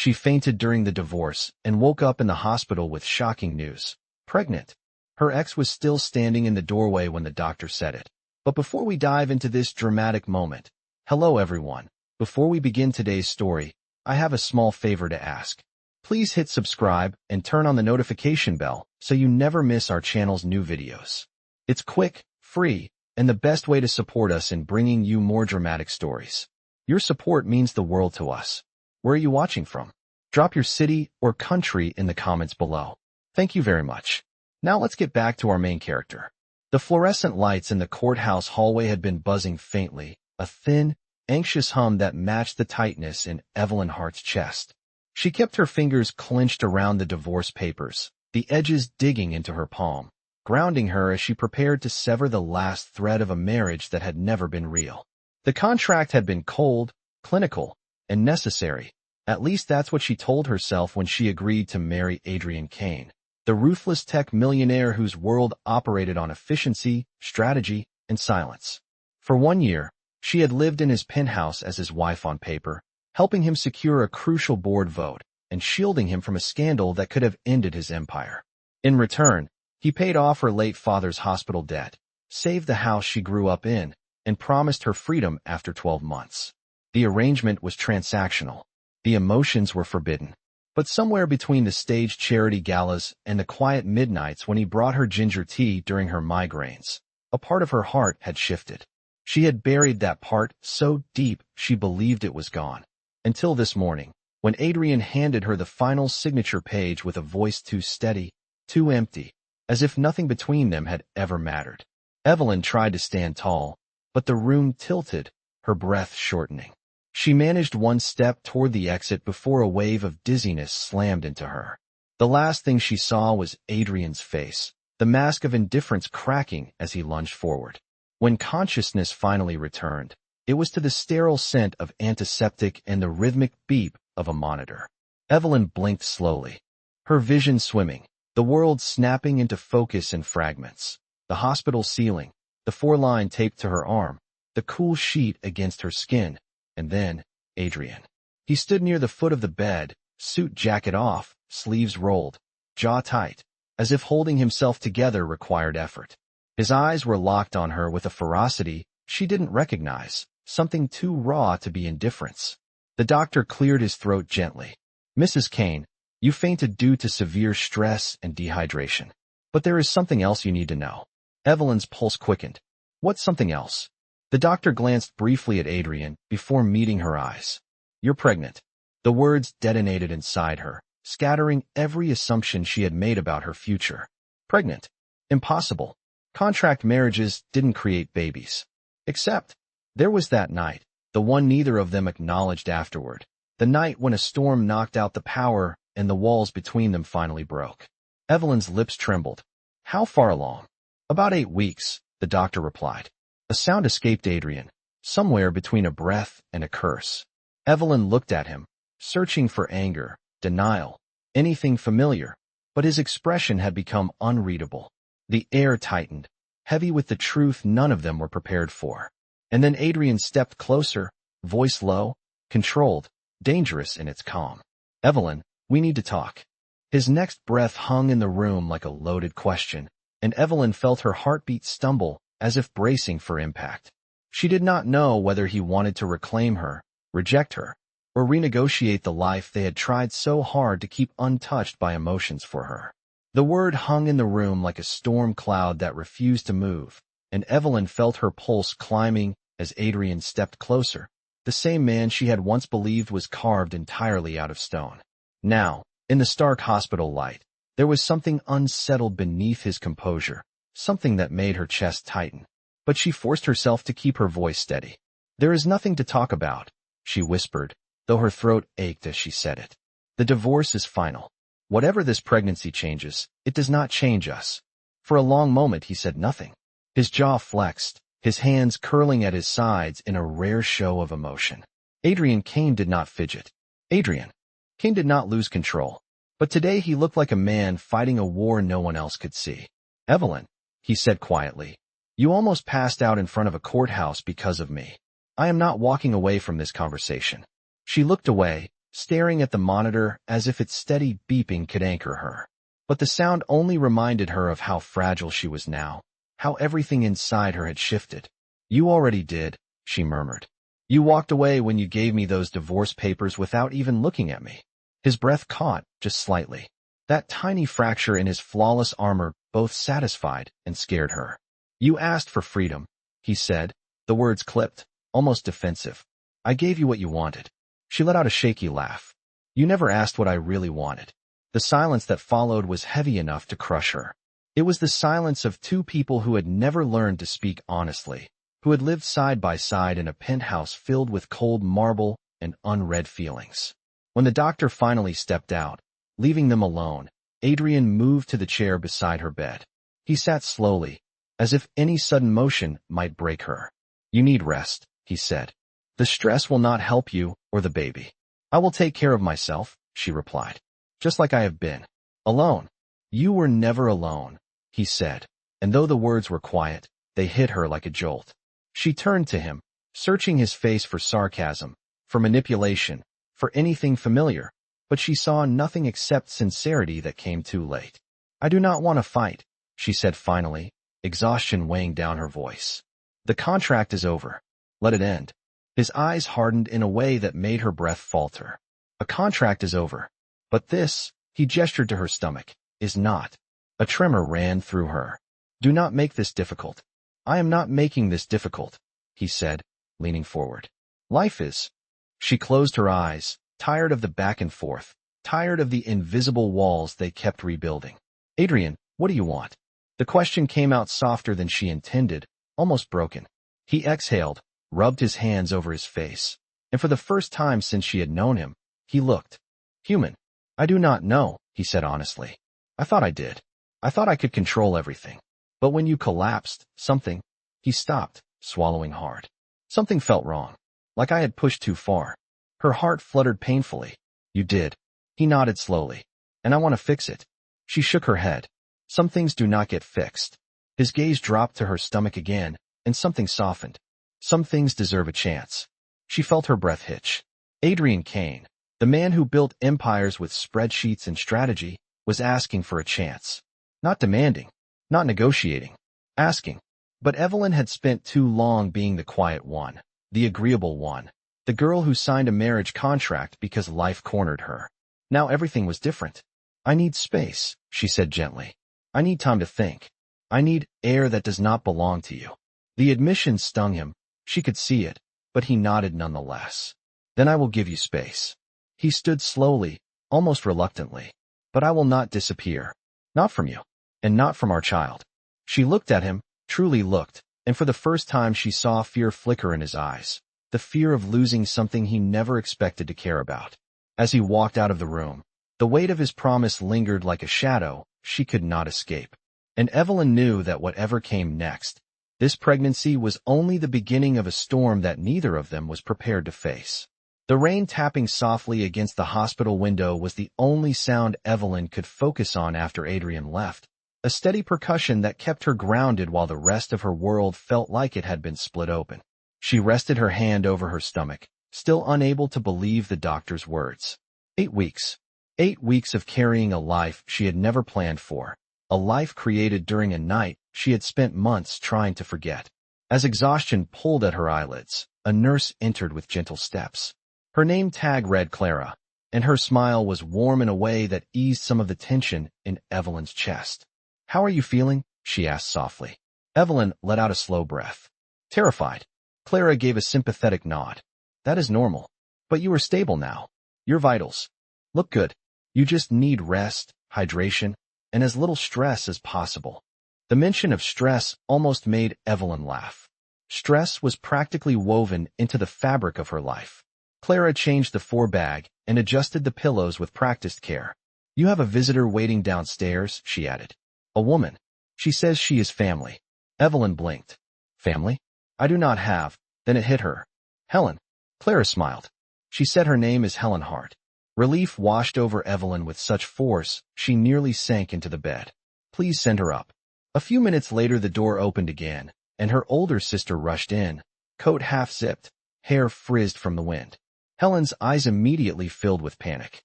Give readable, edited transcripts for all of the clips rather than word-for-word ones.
She fainted during the divorce and woke up in the hospital with shocking news. Pregnant. Her ex was still standing in the doorway when the doctor said it. But before we dive into this dramatic moment, hello everyone. Before we begin today's story, I have a small favor to ask. Please hit subscribe and turn on the notification bell so you never miss our channel's new videos. It's quick, free, and the best way to support us in bringing you more dramatic stories. Your support means the world to us. Where are you watching from? Drop your city or country in the comments below. Thank you very much. Now let's get back to our main character. The fluorescent lights in the courthouse hallway had been buzzing faintly, a thin, anxious hum that matched the tightness in Evelyn Hart's chest. She kept her fingers clenched around the divorce papers, the edges digging into her palm, grounding her as she prepared to sever the last thread of a marriage that had never been real. The contract had been cold, clinical, and necessary. At least that's what she told herself when she agreed to marry Adrian Kane, the ruthless tech millionaire whose world operated on efficiency, strategy, and silence. For 1 year, she had lived in his penthouse as his wife on paper, helping him secure a crucial board vote and shielding him from a scandal that could have ended his empire. In return, he paid off her late father's hospital debt, saved the house she grew up in, and promised her freedom after 12 months. The arrangement was transactional. The emotions were forbidden. But somewhere between the staged charity galas and the quiet midnights when he brought her ginger tea during her migraines, a part of her heart had shifted. She had buried that part so deep she believed it was gone. Until this morning, when Adrian handed her the final signature page with a voice too steady, too empty, as if nothing between them had ever mattered. Evelyn tried to stand tall, but the room tilted, her breath shortening. She managed one step toward the exit before a wave of dizziness slammed into her. The last thing she saw was Adrian's face, the mask of indifference cracking as he lunged forward. When consciousness finally returned, it was to the sterile scent of antiseptic and the rhythmic beep of a monitor. Evelyn blinked slowly, her vision swimming, the world snapping into focus in fragments. The hospital ceiling, the 4-line taped to her arm, the cool sheet against her skin, and then Adrian. He stood near the foot of the bed, suit jacket off, sleeves rolled, jaw tight, as if holding himself together required effort. His eyes were locked on her with a ferocity she didn't recognize, something too raw to be indifference. The doctor cleared his throat gently. "Mrs. Kane, you fainted due to severe stress and dehydration. But there is something else you need to know." Evelyn's pulse quickened. "What's something else?" The doctor glanced briefly at Adrian before meeting her eyes. "You're pregnant." The words detonated inside her, scattering every assumption she had made about her future. Pregnant? Impossible. Contract marriages didn't create babies. Except, there was that night, the one neither of them acknowledged afterward, the night when a storm knocked out the power and the walls between them finally broke. Evelyn's lips trembled. "How far along?" "About 8 weeks," the doctor replied. A sound escaped Adrian, somewhere between a breath and a curse. Evelyn looked at him, searching for anger, denial, anything familiar, but his expression had become unreadable. The air tightened, heavy with the truth none of them were prepared for. And then Adrian stepped closer, voice low, controlled, dangerous in its calm. "Evelyn, we need to talk." His next breath hung in the room like a loaded question, and Evelyn felt her heartbeat stumble, as if bracing for impact. She did not know whether he wanted to reclaim her, reject her, or renegotiate the life they had tried so hard to keep untouched by emotions for her. The word hung in the room like a storm cloud that refused to move, and Evelyn felt her pulse climbing as Adrian stepped closer, the same man she had once believed was carved entirely out of stone. Now, in the stark hospital light, there was something unsettled beneath his composure, something that made her chest tighten. But she forced herself to keep her voice steady. "There is nothing to talk about," she whispered, though her throat ached as she said it. "The divorce is final. Whatever this pregnancy changes, it does not change us." For a long moment he said nothing. His jaw flexed, his hands curling at his sides in a rare show of emotion. Adrian Kane did not fidget. Adrian Kane did not lose control. But today he looked like a man fighting a war no one else could see. "Evelyn," he said quietly, "you almost passed out in front of a courthouse because of me. I am not walking away from this conversation." She looked away, staring at the monitor as if its steady beeping could anchor her. But the sound only reminded her of how fragile she was now, how everything inside her had shifted. "You already did," she murmured. "You walked away when you gave me those divorce papers without even looking at me." His breath caught, just slightly. That tiny fracture in his flawless armor both satisfied and scared her. "You asked for freedom," he said, the words clipped, almost defensive. "I gave you what you wanted." She let out a shaky laugh. "You never asked what I really wanted." The silence that followed was heavy enough to crush her. It was the silence of two people who had never learned to speak honestly, who had lived side by side in a penthouse filled with cold marble and unread feelings. When the doctor finally stepped out, leaving them alone, Adrian moved to the chair beside her bed. He sat slowly, as if any sudden motion might break her. "You need rest," he said. "The stress will not help you or the baby." "I will take care of myself," she replied. "Just like I have been. Alone." "You were never alone," he said, and though the words were quiet, they hit her like a jolt. She turned to him, searching his face for sarcasm, for manipulation, for anything familiar, but she saw nothing except sincerity that came too late. "I do not want to fight," she said finally, exhaustion weighing down her voice. "The contract is over. Let it end." His eyes hardened in a way that made her breath falter. "A contract is over. But this," he gestured to her stomach, "is not." A tremor ran through her. "Do not make this difficult." "I am not making this difficult," he said, leaning forward. "Life is." She closed her eyes, tired of the back and forth, tired of the invisible walls they kept rebuilding. "Adrian, what do you want?" The question came out softer than she intended, almost broken. He exhaled, rubbed his hands over his face, and for the first time since she had known him, he looked human. "I do not know," he said honestly. "I thought I did. I thought I could control everything. But when you collapsed, something—" He stopped, swallowing hard. "Something felt wrong. Like I had pushed too far." Her heart fluttered painfully. "You did." He nodded slowly. "And I want to fix it." She shook her head. "Some things do not get fixed." His gaze dropped to her stomach again, and something softened. "Some things deserve a chance." She felt her breath hitch. Adrian Kane, the man who built empires with spreadsheets and strategy, was asking for a chance. Not demanding, not negotiating, asking. But Evelyn had spent too long being the quiet one, the agreeable one, the girl who signed a marriage contract because life cornered her. Now everything was different. "I need space," she said gently. "I need time to think. I need air that does not belong to you." The admission stung him. She could see it, but he nodded nonetheless. "Then I will give you space." He stood slowly, almost reluctantly. "But I will not disappear. Not from you. And not from our child." She looked at him, truly looked, and for the first time she saw fear flicker in his eyes, the fear of losing something he never expected to care about. As he walked out of the room, the weight of his promise lingered like a shadow she could not escape. And Evelyn knew that whatever came next, this pregnancy was only the beginning of a storm that neither of them was prepared to face. The rain tapping softly against the hospital window was the only sound Evelyn could focus on after Adrian left, a steady percussion that kept her grounded while the rest of her world felt like it had been split open. She rested her hand over her stomach, still unable to believe the doctor's words. 8 weeks. 8 weeks of carrying a life she had never planned for, a life created during a night she had spent months trying to forget. As exhaustion pulled at her eyelids, a nurse entered with gentle steps. Her name tag read Clara, and her smile was warm in a way that eased some of the tension in Evelyn's chest. "How are you feeling?" she asked softly. Evelyn let out a slow breath. "Terrified." Clara gave a sympathetic nod. "That is normal. But you are stable now. Your vitals look good. You just need rest, hydration, and as little stress as possible." The mention of stress almost made Evelyn laugh. Stress was practically woven into the fabric of her life. Clara changed the forebag and adjusted the pillows with practiced care. "You have a visitor waiting downstairs," she added. "A woman. She says she is family." Evelyn blinked. "Family? I do not have." Then it hit her. "Helen." Clara smiled. She said her name is Helen Hart. Relief washed over Evelyn with such force she nearly sank into the bed. "Please send her up." A few minutes later the door opened again, and her older sister rushed in, coat half-zipped, hair frizzed from the wind. Helen's eyes immediately filled with panic.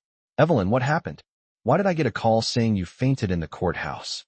Evelyn, what happened? Why did I get a call saying you fainted in the courthouse?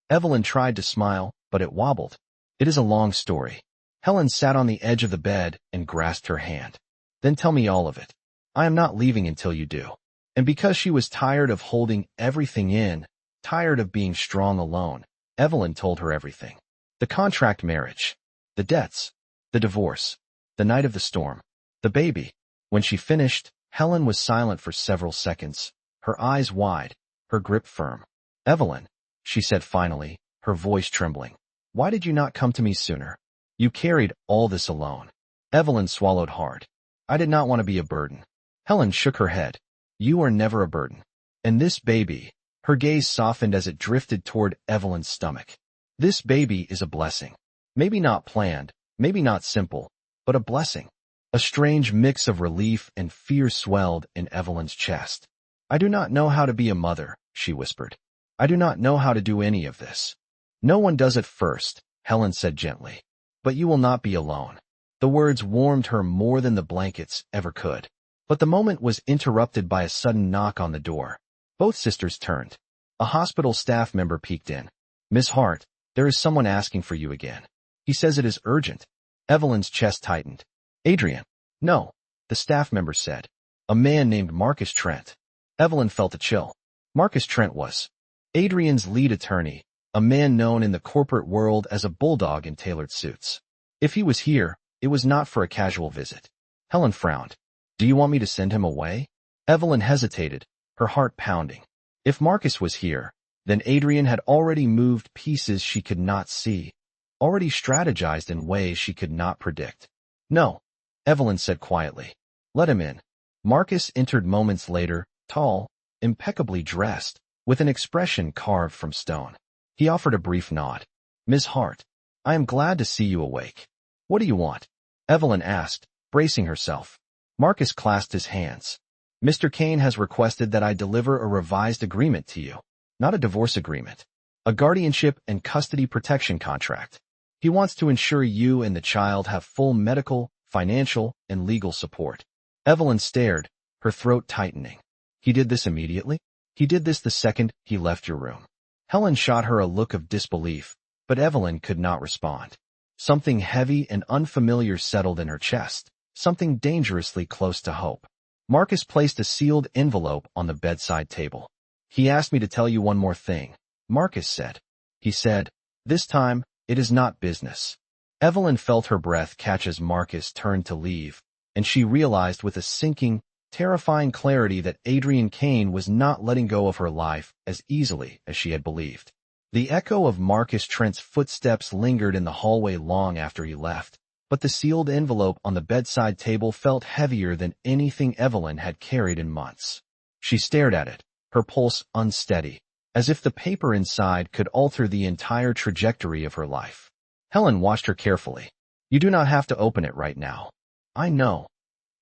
Evelyn tried to smile, but it wobbled. It is a long story. Helen sat on the edge of the bed and grasped her hand. Then tell me all of it. I am not leaving until you do. And because she was tired of holding everything in, tired of being strong alone, Evelyn told her everything. The contract marriage, the debts, the divorce, the night of the storm, the baby. When she finished, Helen was silent for several seconds, her eyes wide, her grip firm. Evelyn, she said finally, her voice trembling. Why did you not come to me sooner? You carried all this alone. Evelyn swallowed hard. I did not want to be a burden. Helen shook her head. You are never a burden. And this baby, her gaze softened as it drifted toward Evelyn's stomach. This baby is a blessing. Maybe not planned, maybe not simple, but a blessing. A strange mix of relief and fear swelled in Evelyn's chest. I do not know how to be a mother, she whispered. I do not know how to do any of this. No one does at first, Helen said gently. But you will not be alone. The words warmed her more than the blankets ever could. But the moment was interrupted by a sudden knock on the door. Both sisters turned. A hospital staff member peeked in. Miss Hart, there is someone asking for you again. He says it is urgent. Evelyn's chest tightened. Adrian. No, the staff member said. A man named Marcus Trent. Evelyn felt a chill. Marcus Trent was Adrian's lead attorney, a man known in the corporate world as a bulldog in tailored suits. If he was here, it was not for a casual visit. Helen frowned. Do you want me to send him away? Evelyn hesitated, her heart pounding. If Marcus was here, then Adrian had already moved pieces she could not see, already strategized in ways she could not predict. No, Evelyn said quietly. Let him in. Marcus entered moments later, tall, impeccably dressed, with an expression carved from stone. He offered a brief nod. Miss Hart, I am glad to see you awake. What do you want? Evelyn asked, bracing herself. Marcus clasped his hands. Mr. Kane has requested that I deliver a revised agreement to you. Not a divorce agreement. A guardianship and custody protection contract. He wants to ensure you and the child have full medical, financial, and legal support. Evelyn stared, her throat tightening. He did this immediately? He did this the second he left your room. Helen shot her a look of disbelief, but Evelyn could not respond. Something heavy and unfamiliar settled in her chest, something dangerously close to hope. Marcus placed a sealed envelope on the bedside table. He asked me to tell you one more thing, Marcus said. He said, this time, it is not business. Evelyn felt her breath catch as Marcus turned to leave, and she realized with a sinking, terrifying clarity that Adrian Kane was not letting go of her life as easily as she had believed. The echo of Marcus Trent's footsteps lingered in the hallway long after he left, but the sealed envelope on the bedside table felt heavier than anything Evelyn had carried in months. She stared at it, her pulse unsteady, as if the paper inside could alter the entire trajectory of her life. Helen watched her carefully. You do not have to open it right now. I know,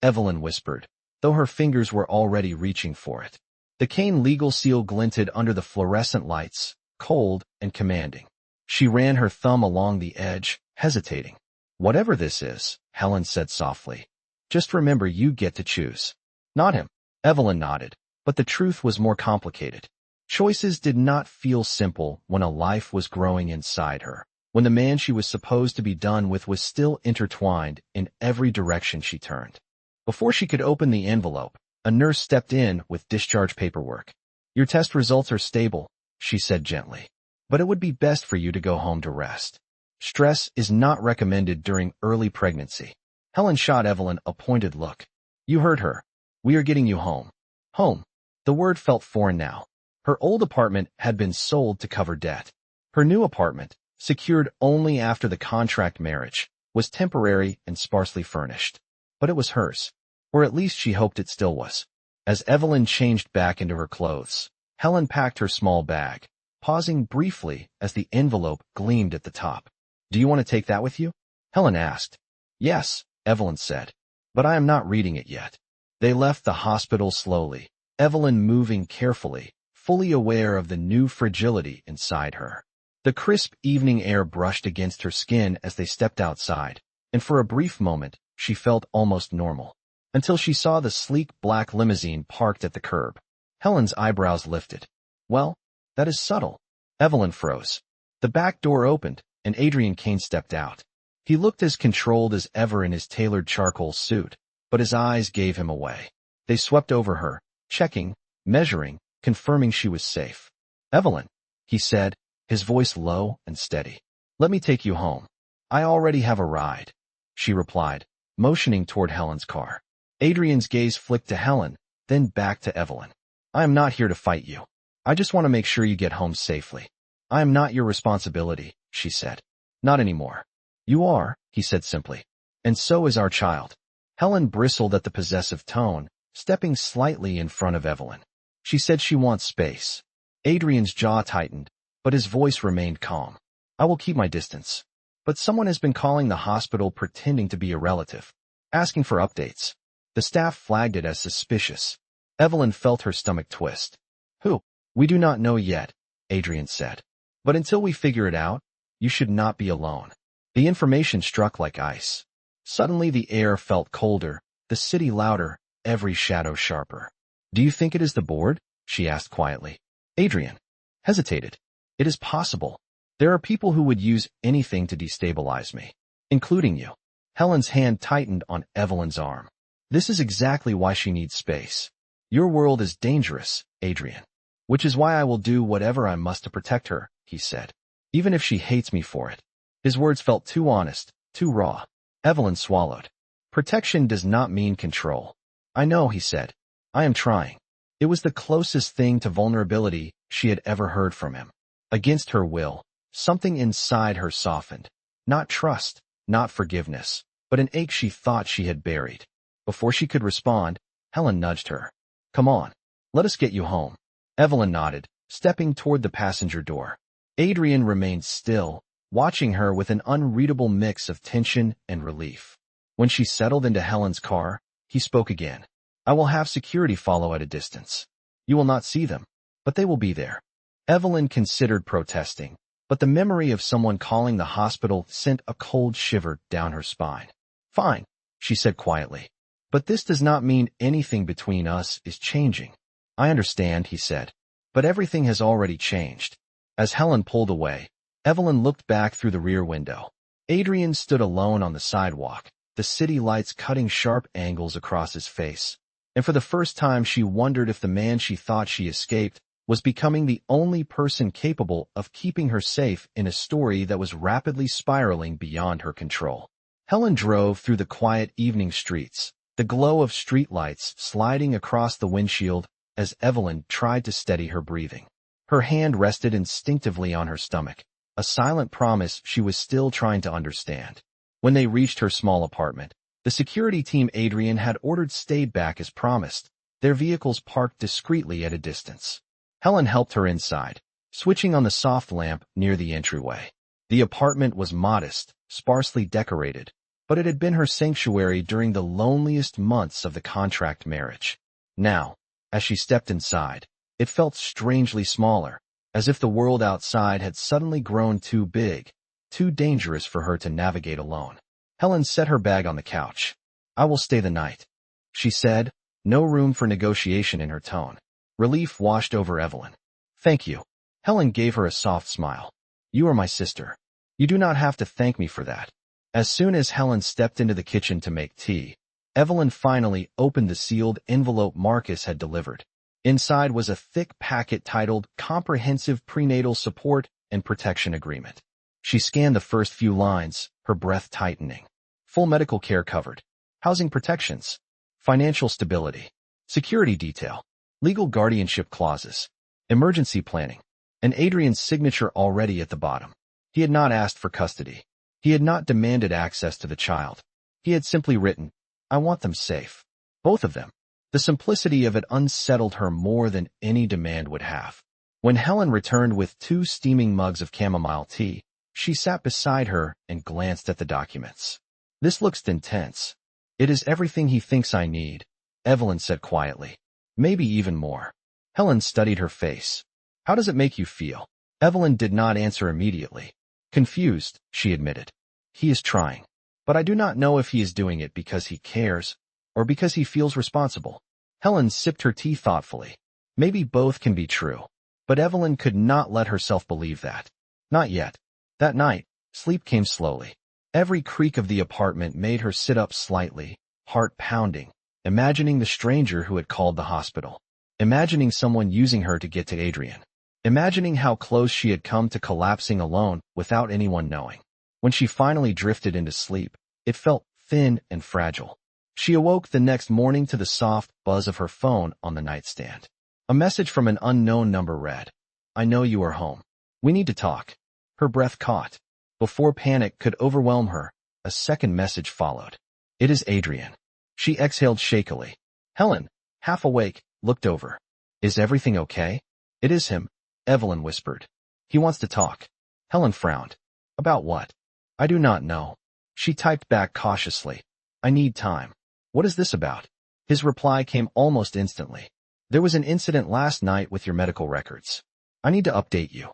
Evelyn whispered, though her fingers were already reaching for it. The Kane legal seal glinted under the fluorescent lights, cold and commanding. She ran her thumb along the edge, hesitating. Whatever this is, Helen said softly, just remember you get to choose. Not him. Evelyn nodded, but the truth was more complicated. Choices did not feel simple when a life was growing inside her, when the man she was supposed to be done with was still intertwined in every direction she turned. Before she could open the envelope, a nurse stepped in with discharge paperwork. Your test results are stable, she said gently, but it would be best for you to go home to rest. Stress is not recommended during early pregnancy. Helen shot Evelyn a pointed look. You heard her. We are getting you home. Home. The word felt foreign now. Her old apartment had been sold to cover debt. Her new apartment, secured only after the contract marriage, was temporary and sparsely furnished. But it was hers. Or at least she hoped it still was. As Evelyn changed back into her clothes, Helen packed her small bag, pausing briefly as the envelope gleamed at the top. Do you want to take that with you? Helen asked. Yes, Evelyn said, but I am not reading it yet. They left the hospital slowly, Evelyn moving carefully, fully aware of the new fragility inside her. The crisp evening air brushed against her skin as they stepped outside, and for a brief moment, she felt almost normal. until she saw the sleek black limousine parked at the curb. Helen's eyebrows lifted. Well, that is subtle. Evelyn froze. The back door opened, and Adrian Kane stepped out. He looked as controlled as ever in his tailored charcoal suit, but his eyes gave him away. They swept over her, checking, measuring, confirming she was safe. Evelyn, he said, his voice low and steady. Let me take you home. I already have a ride, she replied, motioning toward Helen's car. Adrian's gaze flicked to Helen, then back to Evelyn. I am not here to fight you. I just want to make sure you get home safely. I am not your responsibility, she said. Not anymore. You are, he said simply. And so is our child. Helen bristled at the possessive tone, stepping slightly in front of Evelyn. She said she wants space. Adrian's jaw tightened, but his voice remained calm. I will keep my distance. But someone has been calling the hospital pretending to be a relative, asking for updates. The staff flagged it as suspicious. Evelyn felt her stomach twist. Who? We do not know yet, Adrian said. But until we figure it out, you should not be alone. The information struck like ice. Suddenly the air felt colder, the city louder, every shadow sharper. Do you think it is the board? She asked quietly. Adrian hesitated. It is possible. There are people who would use anything to destabilize me, including you. Helen's hand tightened on Evelyn's arm. This is exactly why she needs space. Your world is dangerous, Adrian. Which is why I will do whatever I must to protect her, he said. Even if she hates me for it. His words felt too honest, too raw. Evelyn swallowed. Protection does not mean control. I know, he said. I am trying. It was the closest thing to vulnerability she had ever heard from him. Against her will, something inside her softened. Not trust, not forgiveness, but an ache she thought she had buried. Before she could respond, Helen nudged her. Come on. Let us get you home. Evelyn nodded, stepping toward the passenger door. Adrian remained still, watching her with an unreadable mix of tension and relief. When she settled into Helen's car, he spoke again. I will have security follow at a distance. You will not see them, but they will be there. Evelyn considered protesting, but the memory of someone calling the hospital sent a cold shiver down her spine. Fine, she said quietly. But this does not mean anything between us is changing. I understand, he said, but everything has already changed. As Helen pulled away, Evelyn looked back through the rear window. Adrian stood alone on the sidewalk, the city lights cutting sharp angles across his face. And for the first time she wondered if the man she thought she escaped was becoming the only person capable of keeping her safe in a story that was rapidly spiraling beyond her control. Helen drove through the quiet evening streets, the glow of streetlights sliding across the windshield as Evelyn tried to steady her breathing. Her hand rested instinctively on her stomach, a silent promise she was still trying to understand. When they reached her small apartment, the security team Adrian had ordered stayed back as promised, their vehicles parked discreetly at a distance. Helen helped her inside, switching on the soft lamp near the entryway. The apartment was modest, sparsely decorated, but it had been her sanctuary during the loneliest months of the contract marriage. Now, as she stepped inside, it felt strangely smaller, as if the world outside had suddenly grown too big, too dangerous for her to navigate alone. Helen set her bag on the couch. I will stay the night, she said, no room for negotiation in her tone. Relief washed over Evelyn. Thank you. Helen gave her a soft smile. You are my sister. You do not have to thank me for that. As soon as Helen stepped into the kitchen to make tea, Evelyn finally opened the sealed envelope Marcus had delivered. Inside was a thick packet titled Comprehensive Prenatal Support and Protection Agreement. She scanned the first few lines, her breath tightening. Full medical care covered. Housing protections. Financial stability. Security detail. Legal guardianship clauses. Emergency planning. And Adrian's signature already at the bottom. He had not asked for custody. He had not demanded access to the child. He had simply written, I want them safe. Both of them. The simplicity of it unsettled her more than any demand would have. When Helen returned with 2 steaming mugs of chamomile tea, she sat beside her and glanced at the documents. This looks intense. It is everything he thinks I need, Evelyn said quietly. Maybe even more. Helen studied her face. How does it make you feel? Evelyn did not answer immediately. Confused, she admitted. He is trying. But I do not know if he is doing it because he cares or because he feels responsible? Helen sipped her tea thoughtfully. Maybe both can be true. But Evelyn could not let herself believe that. Not yet. That night, sleep came slowly. Every creak of the apartment made her sit up slightly, heart pounding, imagining the stranger who had called the hospital. Imagining someone using her to get to Adrian. Imagining how close she had come to collapsing alone without anyone knowing. When she finally drifted into sleep, it felt thin and fragile. She awoke the next morning to the soft buzz of her phone on the nightstand. A message from an unknown number read, "I know you are home. We need to talk." Her breath caught. Before panic could overwhelm her, a second message followed. "It is Adrian." She exhaled shakily. Helen, half awake, looked over. "Is everything okay?" "It is him," Evelyn whispered. "He wants to talk." Helen frowned. "About what?" "I do not know." She typed back cautiously. "I need time." "What is this about?" His reply came almost instantly. "There was an incident last night with your medical records. I need to update you."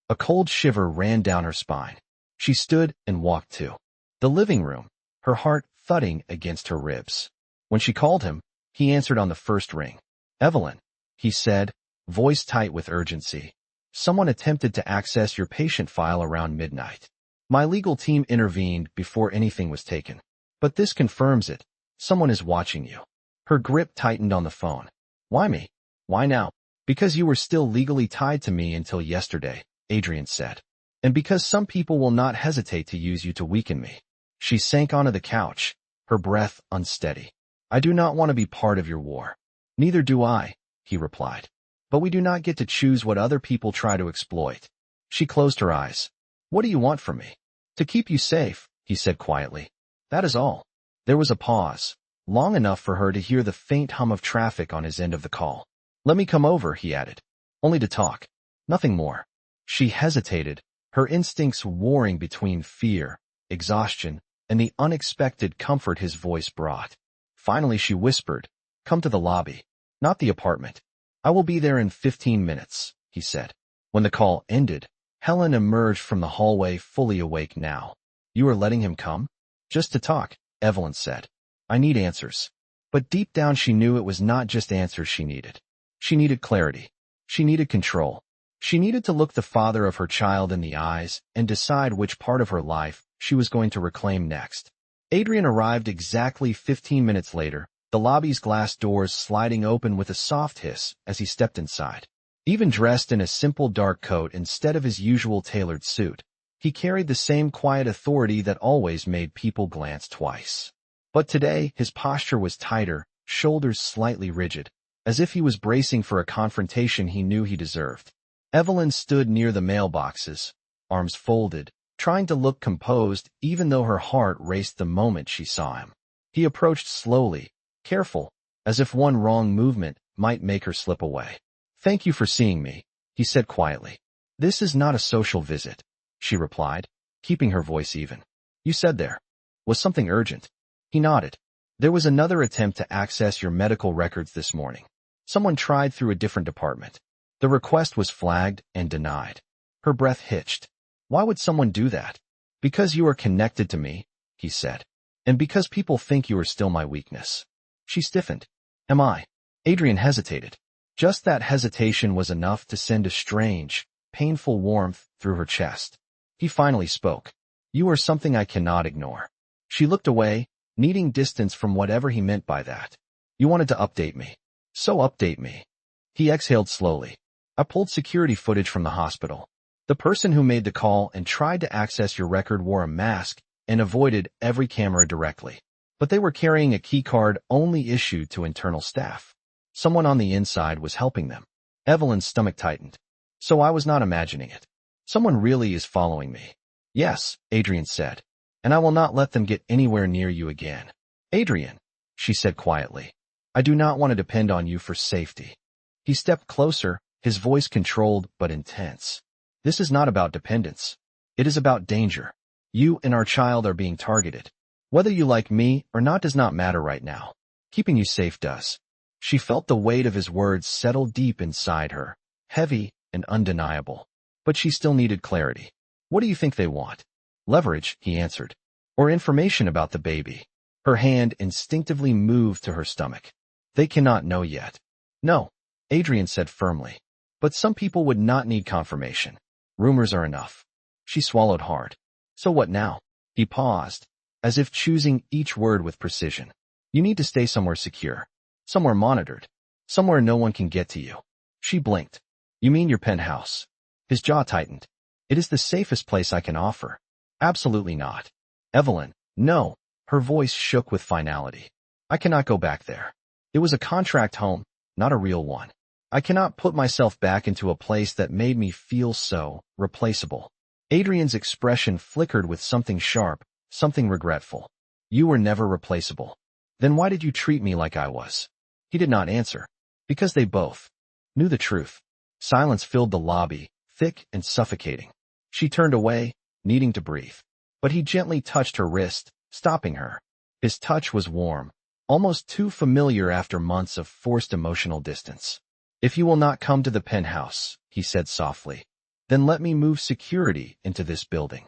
A cold shiver ran down her spine. She stood and walked to the living room, her heart thudding against her ribs. When she called him, he answered on the first ring. "Evelyn," he said, voice tight with urgency. "Someone attempted to access your patient file around midnight. My legal team intervened before anything was taken. But this confirms it. Someone is watching you." Her grip tightened on the phone. "Why me? Why now?" "Because you were still legally tied to me until yesterday," Adrian said. "And because some people will not hesitate to use you to weaken me." She sank onto the couch, her breath unsteady. "I do not want to be part of your war." "Neither do I," he replied. "But we do not get to choose what other people try to exploit." She closed her eyes. "What do you want from me?" "To keep you safe," he said quietly. "That is all." There was a pause, long enough for her to hear the faint hum of traffic on his end of the call. "Let me come over," he added. "Only to talk. Nothing more." She hesitated, her instincts warring between fear, exhaustion, and the unexpected comfort his voice brought. Finally she whispered, "Come to the lobby." "Not the apartment." "I will be there in 15 minutes, he said. When the call ended, Helen emerged from the hallway fully awake now. "You are letting him come?" "Just to talk," Evelyn said. "I need answers." But deep down she knew it was not just answers she needed. She needed clarity. She needed control. She needed to look the father of her child in the eyes and decide which part of her life she was going to reclaim next. Adrian arrived exactly 15 minutes later, the lobby's glass doors sliding open with a soft hiss as he stepped inside. Even dressed in a simple dark coat instead of his usual tailored suit, he carried the same quiet authority that always made people glance twice. But today, his posture was tighter, shoulders slightly rigid, as if he was bracing for a confrontation he knew he deserved. Evelyn stood near the mailboxes, arms folded, trying to look composed even though her heart raced the moment she saw him. He approached slowly, careful, as if one wrong movement might make her slip away. "Thank you for seeing me," he said quietly. "This is not a social visit," she replied, keeping her voice even. "You said there was something urgent." He nodded. "There was another attempt to access your medical records this morning. Someone tried through a different department. The request was flagged and denied." Her breath hitched. "Why would someone do that?" "Because you are connected to me," he said. "And because people think you are still my weakness." She stiffened. "Am I?" Adrian hesitated. Just that hesitation was enough to send a strange, painful warmth through her chest. He finally spoke. "You are something I cannot ignore." She looked away, needing distance from whatever he meant by that. "You wanted to update me. So update me." He exhaled slowly. "I pulled security footage from the hospital. The person who made the call and tried to access your record wore a mask and avoided every camera directly. But they were carrying a keycard only issued to internal staff. Someone on the inside was helping them." Evelyn's stomach tightened. "So I was not imagining it. Someone really is following me." "Yes," Adrian said. "And I will not let them get anywhere near you again." "Adrian," she said quietly, "I do not want to depend on you for safety." He stepped closer, his voice controlled but intense. "This is not about dependence. It is about danger. You and our child are being targeted. Whether you like me or not does not matter right now. Keeping you safe does." She felt the weight of his words settle deep inside her, heavy and undeniable. But she still needed clarity. "What do you think they want?" "Leverage," he answered. "Or information about the baby." Her hand instinctively moved to her stomach. They cannot know yet. No, Adrian said firmly. But some people would not need confirmation. Rumors are enough. She swallowed hard. So what now? He paused, as if choosing each word with precision. You need to stay somewhere secure. Somewhere monitored. Somewhere no one can get to you. She blinked. You mean your penthouse? His jaw tightened. It is the safest place I can offer. Absolutely not. Evelyn, no. Her voice shook with finality. I cannot go back there. It was a contract home, not a real one. I cannot put myself back into a place that made me feel so replaceable. Adrian's expression flickered with something sharp, something regretful. You were never replaceable. Then why did you treat me like I was? He did not answer. Because they both knew the truth. Silence filled the lobby, thick and suffocating. She turned away, needing to breathe. But he gently touched her wrist, stopping her. His touch was warm, almost too familiar after months of forced emotional distance. If you will not come to the penthouse, he said softly, then let me move security into this building.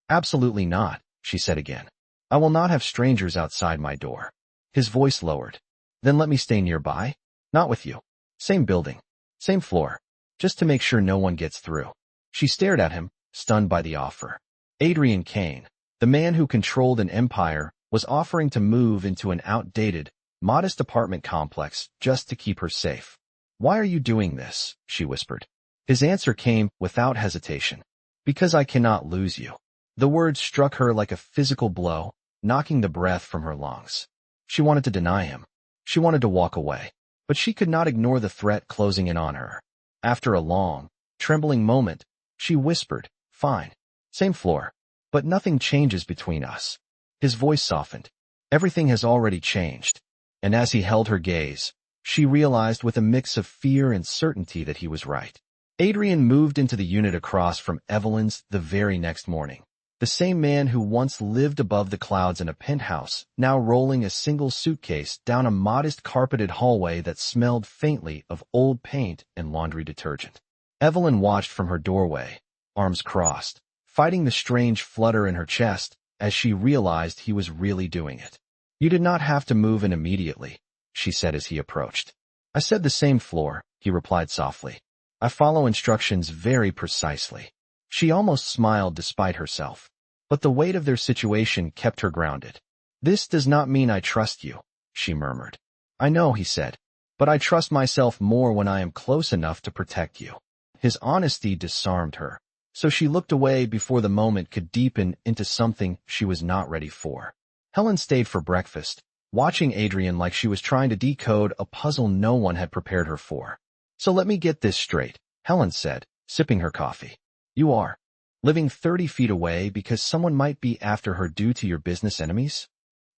Absolutely not, she said again. I will not have strangers outside my door. His voice lowered. Then let me stay nearby? Not with you. Same building. Same floor. Just to make sure no one gets through. She stared at him, stunned by the offer. Adrian Kane, the man who controlled an empire, was offering to move into an outdated, modest apartment complex just to keep her safe. Why are you doing this? She whispered. His answer came without hesitation. Because I cannot lose you. The words struck her like a physical blow, knocking the breath from her lungs. She wanted to deny him. She wanted to walk away. But she could not ignore the threat closing in on her. After a long, trembling moment, she whispered, fine. Same floor. But nothing changes between us. His voice softened. Everything has already changed. And as he held her gaze, she realized with a mix of fear and certainty that he was right. Adrian moved into the unit across from Evelyn's the very next morning. The same man who once lived above the clouds in a penthouse, now rolling a single suitcase down a modest carpeted hallway that smelled faintly of old paint and laundry detergent. Evelyn watched from her doorway, arms crossed, fighting the strange flutter in her chest as she realized he was really doing it. You did not have to move in immediately, she said as he approached. I said the same floor, he replied softly. I follow instructions very precisely. She almost smiled despite herself. But the weight of their situation kept her grounded. This does not mean I trust you, she murmured. I know, he said, but I trust myself more when I am close enough to protect you. His honesty disarmed her, so she looked away before the moment could deepen into something she was not ready for. Helen stayed for breakfast, watching Adrian like she was trying to decode a puzzle no one had prepared her for. So let me get this straight, Helen said, sipping her coffee. You are living 30 feet away because someone might be after her due to your business enemies?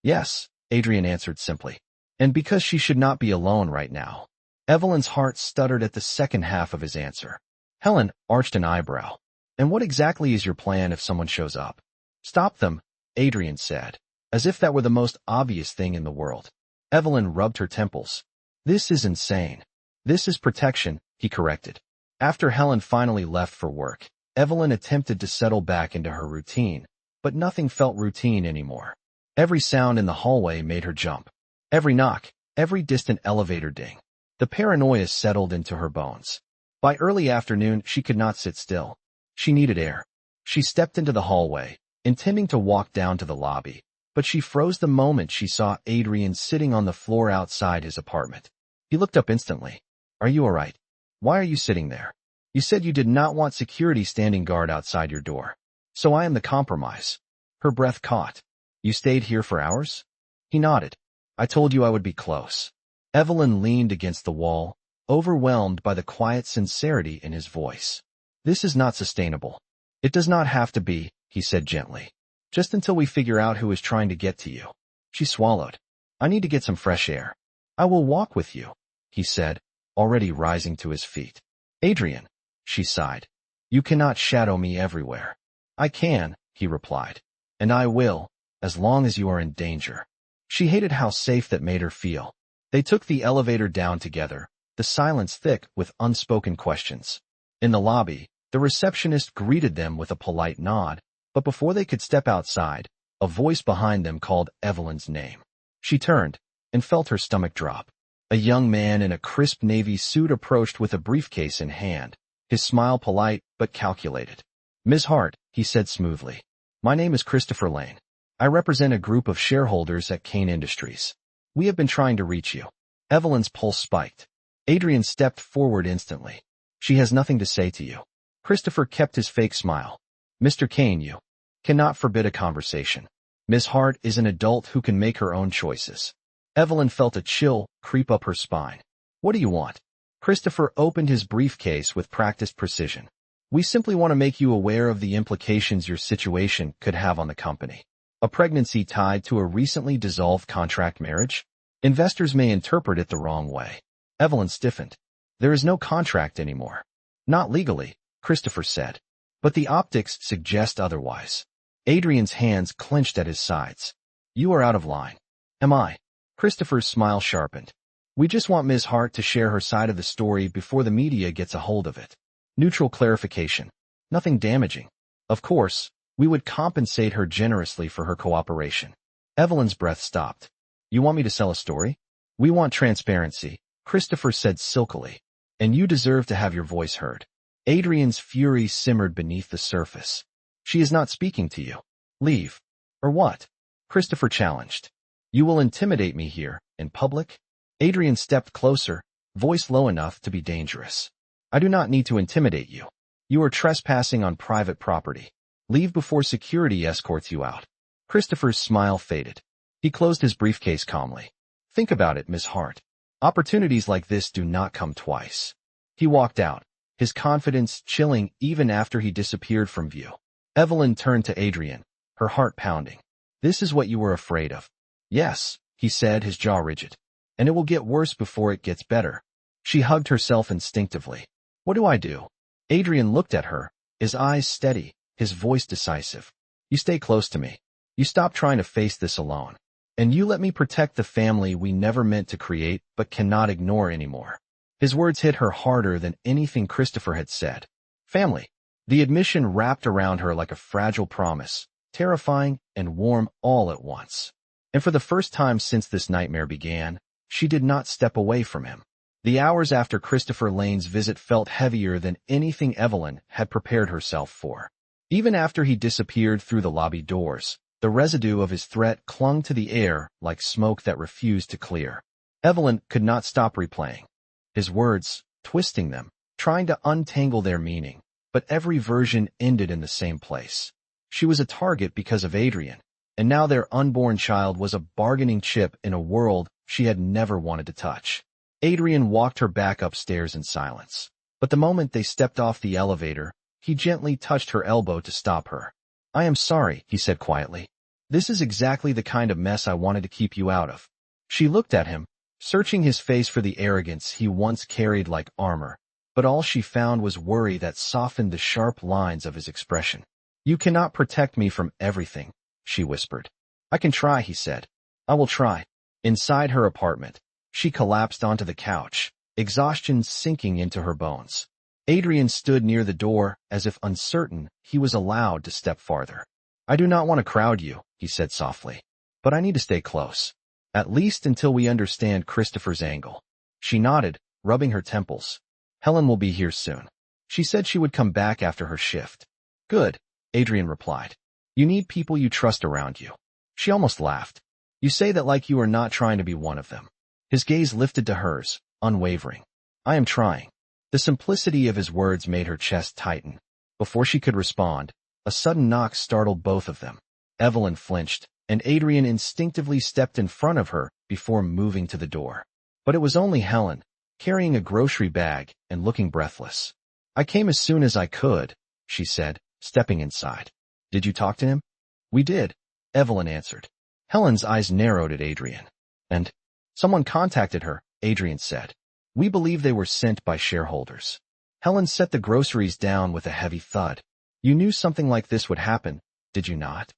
Yes, Adrian answered simply. And because she should not be alone right now. Evelyn's heart stuttered at the second half of his answer. Helen arched an eyebrow. And what exactly is your plan if someone shows up? Stop them, Adrian said, as if that were the most obvious thing in the world. Evelyn rubbed her temples. This is insane. This is protection, he corrected. After Helen finally left for work, Evelyn attempted to settle back into her routine, but nothing felt routine anymore. Every sound in the hallway made her jump. Every knock, every distant elevator ding. The paranoia settled into her bones. By early afternoon, she could not sit still. She needed air. She stepped into the hallway, intending to walk down to the lobby, but she froze the moment she saw Adrian sitting on the floor outside his apartment. He looked up instantly. Are you all right? Why are you sitting there? You said you did not want security standing guard outside your door. So I am the compromise. Her breath caught. You stayed here for hours? He nodded. I told you I would be close. Evelyn leaned against the wall, overwhelmed by the quiet sincerity in his voice. This is not sustainable. It does not have to be, he said gently. Just until we figure out who is trying to get to you. She swallowed. I need to get some fresh air. I will walk with you, he said, already rising to his feet. Adrian, she sighed. You cannot shadow me everywhere. I can, he replied. And I will, as long as you are in danger. She hated how safe that made her feel. They took the elevator down together, the silence thick with unspoken questions. In the lobby, the receptionist greeted them with a polite nod, but before they could step outside, A voice behind them called Evelyn's name. She turned and felt her stomach drop. A young man in a crisp navy suit approached with a briefcase in hand, his smile polite but calculated. "Ms. Hart," he said smoothly. "My name is Christopher Lane. I represent a group of shareholders at Kane Industries. We have been trying to reach you." Evelyn's pulse spiked. Adrian stepped forward instantly. "She has nothing to say to you." Christopher kept his fake smile. "Mr. Kane, you cannot forbid a conversation. Ms. Hart is an adult who can make her own choices." Evelyn felt a chill creep up her spine. "What do you want?" Christopher opened his briefcase with practiced precision. "We simply want to make you aware of the implications your situation could have on the company. A pregnancy tied to a recently dissolved contract marriage? Investors may interpret it the wrong way." Evelyn stiffened. "There is no contract anymore." "Not legally," Christopher said. "But the optics suggest otherwise." Adrian's hands clenched at his sides. "You are out of line." "Am I?" Christopher's smile sharpened. "We just want Ms. Hart to share her side of the story before the media gets a hold of it. Neutral clarification. Nothing damaging. Of course, we would compensate her generously for her cooperation." Evelyn's breath stopped. "You want me to sell a story?" "We want transparency," Christopher said silkily. "And you deserve to have your voice heard." Adrian's fury simmered beneath the surface. "She is not speaking to you. Leave." "Or what?" Christopher challenged. "You will intimidate me here, in public?" Adrian stepped closer, voice low enough to be dangerous. "I do not need to intimidate you. You are trespassing on private property. Leave before security escorts you out." Christopher's smile faded. He closed his briefcase calmly. "Think about it, Miss Hart. Opportunities like this do not come twice." He walked out, his confidence chilling even after he disappeared from view. Evelyn turned to Adrian, her heart pounding. "This is what you were afraid of." "Yes," he said, his jaw rigid. "And it will get worse before it gets better." She hugged herself instinctively. "What do I do?" Adrian looked at her, his eyes steady, his voice decisive. "You stay close to me. You stop trying to face this alone. And you let me protect the family we never meant to create but cannot ignore anymore." His words hit her harder than anything Christopher had said. Family. The admission wrapped around her like a fragile promise, terrifying and warm all at once. And for the first time since this nightmare began, she did not step away from him. The hours after Christopher Lane's visit felt heavier than anything Evelyn had prepared herself for. Even after he disappeared through the lobby doors, the residue of his threat clung to the air like smoke that refused to clear. Evelyn could not stop replaying his words, twisting them, trying to untangle their meaning, but every version ended in the same place. She was a target because of Adrian, and now their unborn child was a bargaining chip in a world she had never wanted to touch. Adrian walked her back upstairs in silence, but the moment they stepped off the elevator, he gently touched her elbow to stop her. "I am sorry," he said quietly. "This is exactly the kind of mess I wanted to keep you out of." She looked at him, searching his face for the arrogance he once carried like armor, but all she found was worry that softened the sharp lines of his expression. "You cannot protect me from everything," she whispered. "I can try," he said. "I will try." Inside her apartment, she collapsed onto the couch, exhaustion sinking into her bones. Adrian stood near the door as if uncertain he was allowed to step farther. "I do not want to crowd you," he said softly, "but I need to stay close. At least until we understand Christopher's angle." She nodded, rubbing her temples. "Helen will be here soon. She said she would come back after her shift." "Good," Adrian replied. "You need people you trust around you." She almost laughed. "You say that like you are not trying to be one of them." His gaze lifted to hers, unwavering. "I am trying." The simplicity of his words made her chest tighten. Before she could respond, a sudden knock startled both of them. Evelyn flinched, and Adrian instinctively stepped in front of her before moving to the door. But it was only Helen, carrying a grocery bag and looking breathless. "I came as soon as I could," she said, stepping inside. "Did you talk to him?" "We did," Evelyn answered. Helen's eyes narrowed at Adrian. "And someone contacted her," Adrian said. "We believe they were sent by shareholders." Helen set the groceries down with a heavy thud. "You knew something like this would happen, did you not?"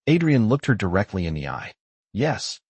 Adrian looked her directly in the eye. "Yes."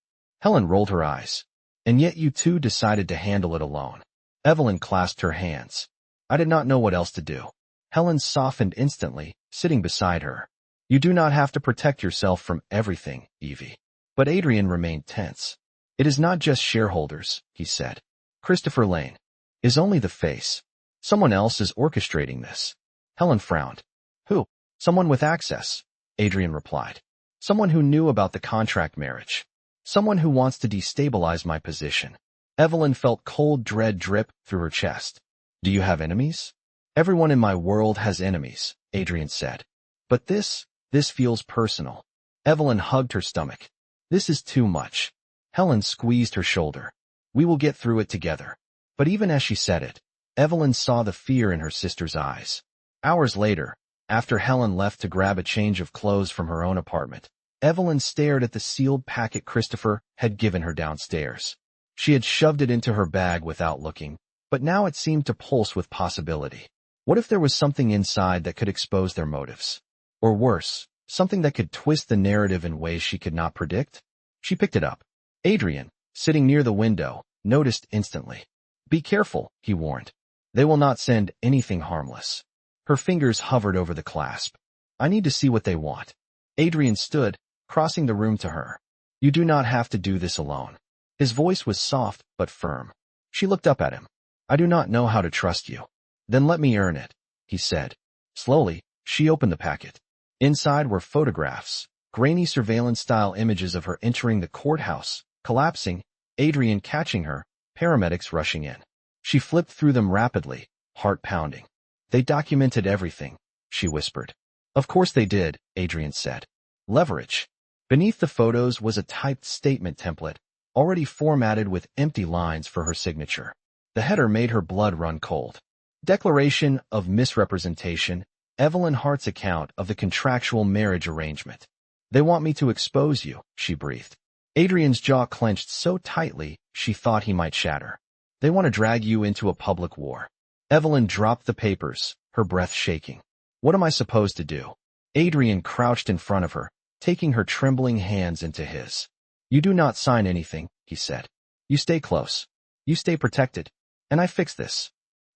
Helen rolled her eyes. "And yet you two decided to handle it alone." Evelyn clasped her hands. "I did not know what else to do." Helen softened instantly, sitting beside her. You do not have to protect yourself from everything, Evie. But Adrian remained tense. It is not just shareholders, he said. Christopher Lane is only the face. Someone else is orchestrating this. Helen frowned. Who? Someone with access, Adrian replied. Someone who knew about the contract marriage. Someone who wants to destabilize my position. Evelyn felt cold dread drip through her chest. Do you have enemies? Everyone in my world has enemies, Adrian said. But this feels personal. Evelyn hugged her stomach. This is too much. Helen squeezed her shoulder. We will get through it together. But even as she said it, Evelyn saw the fear in her sister's eyes. Hours later, after Helen left to grab a change of clothes from her own apartment, Evelyn stared at the sealed packet Christopher had given her downstairs. She had shoved it into her bag without looking, but now it seemed to pulse with possibility. What if there was something inside that could expose their motives? Or worse, something that could twist the narrative in ways she could not predict? She picked it up. Adrian, sitting near the window, noticed instantly. Be careful, he warned. They will not send anything harmless. Her fingers hovered over the clasp. I need to see what they want. Adrian stood, crossing the room to her. You do not have to do this alone. His voice was soft but firm. She looked up at him. I do not know how to trust you. Then let me earn it, he said. Slowly, she opened the packet. Inside were photographs, grainy surveillance-style images of her entering the courthouse, collapsing, Adrian catching her, paramedics rushing in. She flipped through them rapidly, heart pounding. They documented everything, she whispered. Of course they did, Adrian said. Leverage. Beneath the photos was a typed statement template, already formatted with empty lines for her signature. The header made her blood run cold. Declaration of misrepresentation, Evelyn Hart's account of the contractual marriage arrangement. They want me to expose you, she breathed. Adrian's jaw clenched so tightly she thought he might shatter. They want to drag you into a public war. Evelyn dropped the papers, her breath shaking. What am I supposed to do? Adrian crouched in front of her, taking her trembling hands into his. You do not sign anything, he said. You stay close. You stay protected. And I fix this.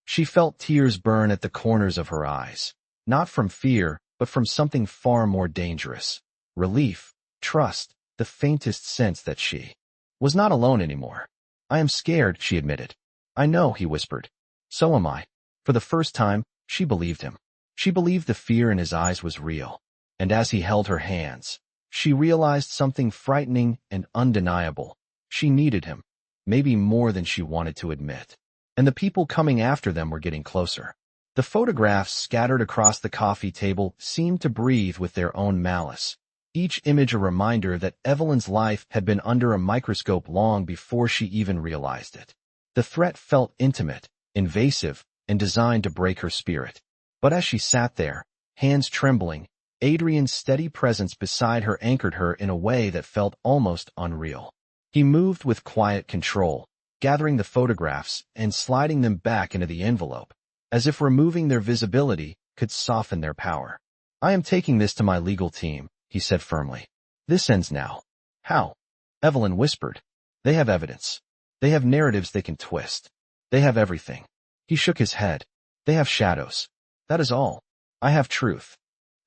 She felt tears burn at the corners of her eyes, not from fear, but from something far more dangerous. Relief, trust, the faintest sense that she was not alone anymore. I am scared, she admitted. I know, he whispered. So am I. For the first time, she believed him. She believed the fear in his eyes was real. And as he held her hands, she realized something frightening and undeniable. She needed him, maybe more than she wanted to admit. And the people coming after them were getting closer. The photographs scattered across the coffee table seemed to breathe with their own malice, each image a reminder that Evelyn's life had been under a microscope long before she even realized it. The threat felt intimate, invasive, and designed to break her spirit. But as she sat there, hands trembling, Adrian's steady presence beside her anchored her in a way that felt almost unreal. He moved with quiet control, gathering the photographs and sliding them back into the envelope, as if removing their visibility could soften their power. I am taking this to my legal team, he said firmly. This ends now. How? Evelyn whispered. They have evidence. They have narratives they can twist. They have everything. He shook his head. They have shadows. That is all. I have truth.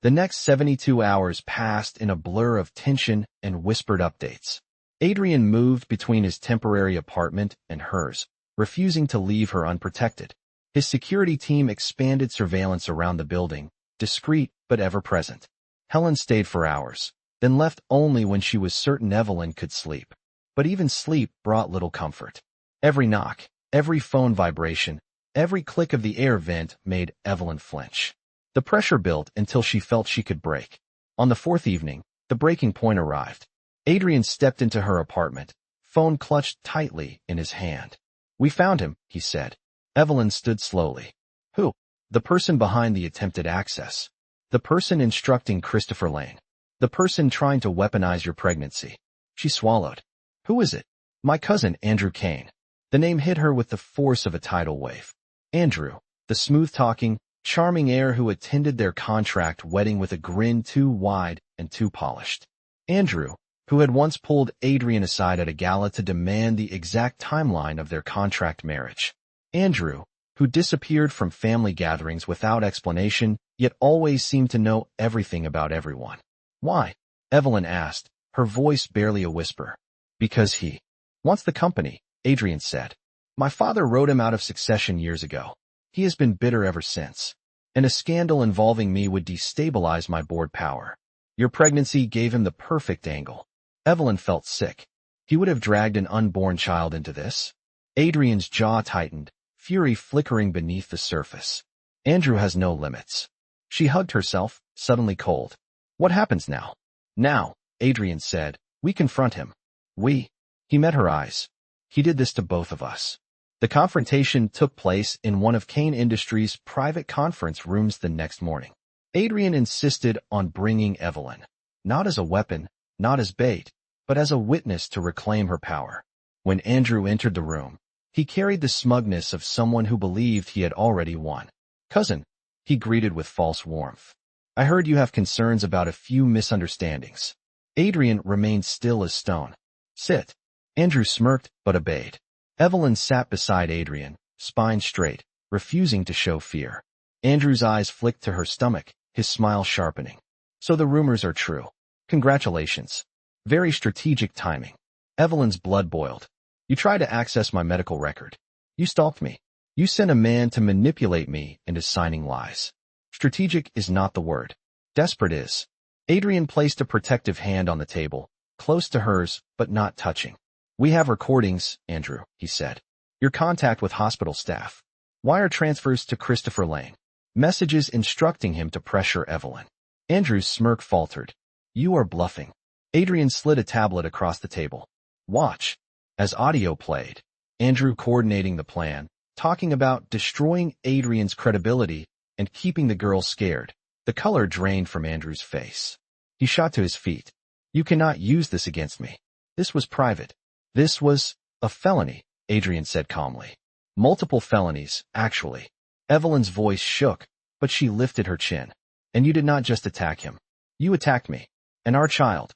The next 72 hours passed in a blur of tension and whispered updates. Adrian moved between his temporary apartment and hers, refusing to leave her unprotected. His security team expanded surveillance around the building, discreet but ever-present. Helen stayed for hours, then left only when she was certain Evelyn could sleep. But even sleep brought little comfort. Every knock, every phone vibration, every click of the air vent made Evelyn flinch. The pressure built until she felt she could break. On the fourth evening, the breaking point arrived. Adrian stepped into her apartment, phone clutched tightly in his hand. We found him, he said. Evelyn stood slowly. Who? The person behind the attempted access. The person instructing Christopher Lane. The person trying to weaponize your pregnancy. She swallowed. Who is it? My cousin, Andrew Kane. The name hit her with the force of a tidal wave. Andrew, the smooth-talking, charming heir who attended their contract wedding with a grin too wide and too polished. Andrew, who had once pulled Adrian aside at a gala to demand the exact timeline of their contract marriage. Andrew, who who disappeared from family gatherings without explanation, yet always seemed to know everything about everyone. Why? Evelyn asked, her voice barely a whisper. Because he wants the company, Adrian said. My father wrote him out of succession years ago. He has been bitter ever since. And a scandal involving me would destabilize my board power. Your pregnancy gave him the perfect angle. Evelyn felt sick. He would have dragged an unborn child into this? Adrian's jaw tightened, fury flickering beneath the surface. Andrew has no limits. She hugged herself, suddenly cold. What happens now? Now, Adrian said, we confront him. He met her eyes. He did this to both of us. The confrontation took place in one of Kane Industries' private conference rooms the next morning. Adrian insisted on bringing Evelyn, not as a weapon, not as bait, but as a witness to reclaim her power. When Andrew entered the room, he carried the smugness of someone who believed he had already won. Cousin, he greeted with false warmth. I heard you have concerns about a few misunderstandings. Adrian remained still as stone. Sit. Andrew smirked, but obeyed. Evelyn sat beside Adrian, spine straight, refusing to show fear. Andrew's eyes flicked to her stomach, his smile sharpening. So the rumors are true. Congratulations. Very strategic timing. Evelyn's blood boiled. You tried to access my medical record. You stalked me. You sent a man to manipulate me into signing lies. Strategic is not the word. Desperate is. Adrian placed a protective hand on the table, close to hers, but not touching. We have recordings, Andrew, he said. Your contact with hospital staff. Wire transfers to Christopher Lane. Messages instructing him to pressure Evelyn. Andrew's smirk faltered. You are bluffing. Adrian slid a tablet across the table. Watch. As audio played, Andrew coordinating the plan, talking about destroying Adrian's credibility and keeping the girl scared. The color drained from Andrew's face. He shot to his feet. You cannot use this against me. This was private. This was a felony, Adrian said calmly. Multiple felonies, actually. Evelyn's voice shook, but she lifted her chin. And you did not just attack him. You attacked me. And our child.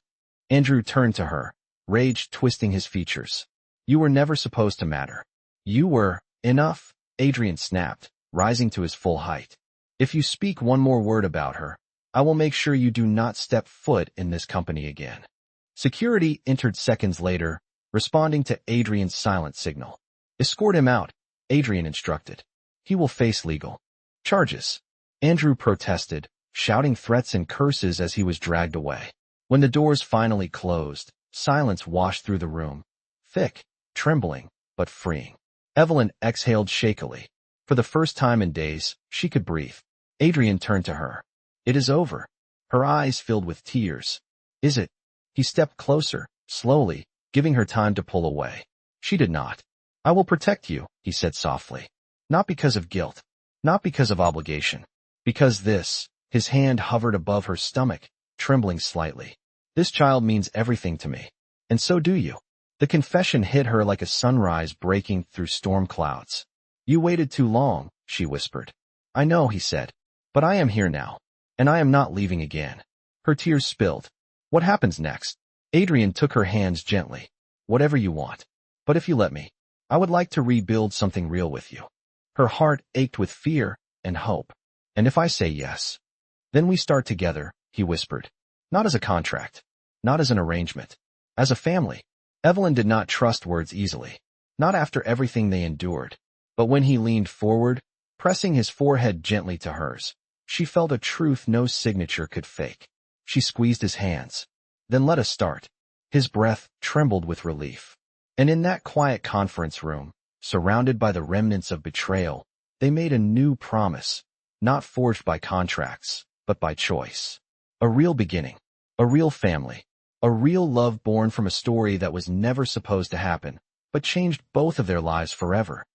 Andrew turned to her, rage twisting his features. You were never supposed to matter. You were enough, Adrian snapped, rising to his full height. If you speak one more word about her, I will make sure you do not step foot in this company again. Security entered seconds later, responding to Adrian's silent signal. Escort him out, Adrian instructed. He will face legal charges. Andrew protested, shouting threats and curses as he was dragged away. When the doors finally closed, silence washed through the room. Thick, trembling, but freeing. Evelyn exhaled shakily. For the first time in days, she could breathe. Adrian turned to her. It is over. Her eyes filled with tears. Is it? He stepped closer, slowly, giving her time to pull away. She did not. I will protect you, he said softly. Not because of guilt. Not because of obligation. Because this. His hand hovered above her stomach, trembling slightly. This child means everything to me. And so do you. The confession hit her like a sunrise breaking through storm clouds. You waited too long, she whispered. I know, he said. But I am here now. And I am not leaving again. Her tears spilled. What happens next? Adrian took her hands gently. Whatever you want. But if you let me, I would like to rebuild something real with you. Her heart ached with fear and hope. And if I say yes, then we start together, he whispered. Not as a contract. Not as an arrangement. As a family. Evelyn did not trust words easily. Not after everything they endured. But when he leaned forward, pressing his forehead gently to hers, she felt a truth no signature could fake. She squeezed his hands. Then let us start. His breath trembled with relief. And in that quiet conference room, surrounded by the remnants of betrayal, they made a new promise, not forged by contracts, but by choice. A real beginning. A real family. A real love born from a story that was never supposed to happen, but changed both of their lives forever.